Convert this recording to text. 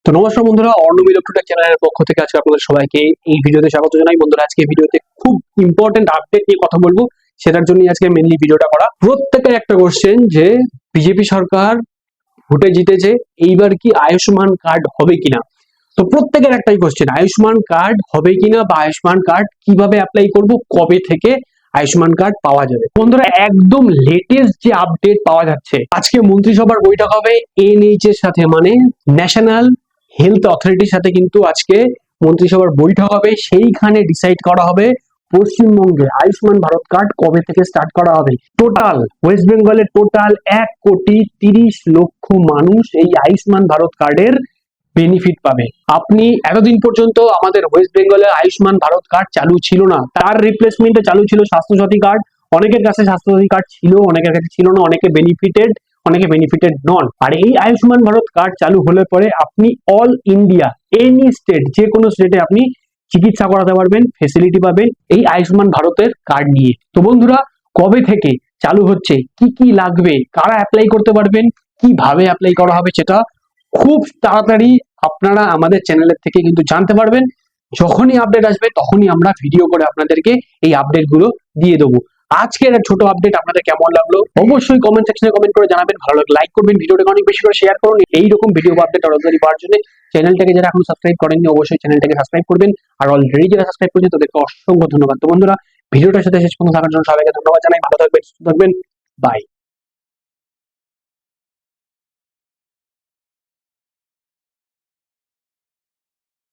তো নমস্কার বন্ধুরা, অর্ণব ইলেকট্রোটেক চ্যানেলের পক্ষ থেকে আজকে আপনাদের সবাইকে এই ভিডিওতে স্বাগত জানাই। বন্ধুরা, আজকে এই ভিডিওতে খুব ইম্পর্টেন্ট আপডেট নিয়ে কথা বলবো, সেটার জন্য আজকে মেনলি ভিডিওটা করা। প্রত্যেকের একটা কোশ্চেন যে বিজেপি সরকার ভোটে জিতেছে, এইবার কি আয়ুষ্মান কার্ড হবে কিনা। তো প্রত্যেকের একটাই কোশ্চেন, আয়ুষ্মান কার্ড হবে কিনা বা আয়ুষ্মান কার্ড কিভাবে অ্যাপ্লাই করব, কবে থেকে আয়ুষ্মান কার্ড পাওয়া যাবে। বন্ধুরা, একদম লেটেস্ট যে আপডেট পাওয়া যাচ্ছে, আজকে মন্ত্রিসভার বৈঠক হবে এনএইচ এর সাথে, মানে ন্যাশনাল হেলথ অথরিটির সাথে কিন্তু আজকে মন্ত্রিসভার বৈঠক হবে। সেইখানে ডিসাইড করা হবে পশ্চিমবঙ্গে আয়ুষ্মান ভারত কার্ড কবে থেকে স্টার্ট করা হবে। টোটাল ওয়েস্ট বেঙ্গলের টোটাল 1,30,00,000 মানুষ এই আয়ুষ্মান ভারত কার্ডের বেনিফিট পাবে। আপনি এতদিন পর্যন্ত আমাদের ওয়েস্ট বেঙ্গলে আয়ুষ্মান ভারত কার্ড চালু ছিল না, তার রিপ্লেসমেন্টে চালু ছিল স্বাস্থ্যসাথী কার্ড। অনেকের কাছে স্বাস্থ্যসাথী কার্ড ছিল, অনেকের কাছে ছিল না, অনেকে বেনিফিটেড, অনেকে বেনিফিটেড নন। আর এই আয়ুষ্মান ভারত কার্ড চালু হলে পরে আপনি অল ইন্ডিয়া এনি স্টেট, যে কোনো স্টেটে আপনি চিকিৎসা করাতে পারবেন, ফেসিলিটি পাবেন এই আয়ুষ্মান ভারতের কার্ড নিয়ে। তো বন্ধুরা, কবে থেকে চালু হচ্ছে, কি কি লাগবে, কারা অ্যাপ্লাই করতে পারবেন, কিভাবে অ্যাপ্লাই করা হবে, সেটা খুব তাড়াতাড়ি আপনারা আমাদের চ্যানেলের থেকে কিন্তু জানতে পারবেন। যখনই আপডেট আসবে তখনই আমরা ভিডিও করে আপনাদেরকে এই আপডেট গুলো দিয়ে দেবো। আজকের ছোট আপডেট আপনাদের কেমন লাগলো অবশ্যই কমেন্ট সেকশনে কমেন্ট করে জানাবেন। ভালো লাগলে লাইক করবেন, ভিডিওটাকে অনেক বেশি করে শেয়ার করুন। এইরকম ভিডিও আপডেট তাড়াতাড়ি পাওয়ার জন্য চ্যানেলটাকে যারা এখনো সাবস্ক্রাইব করেননি অবশ্যই চ্যানেলটাকে সাবস্ক্রাইব করবেন, আর অলরেডি যারা সাবস্ক্রাইব করেছেন তাদেরকে অসংখ্য ধন্যবাদ। তো বন্ধুরা, ভিডিওটার সাথে শেষ পর্যন্ত থাকার জন্য সবাইকে ধন্যবাদ জানাই। ভালো থাকবেন, সুস্থ থাকবেন, বাই।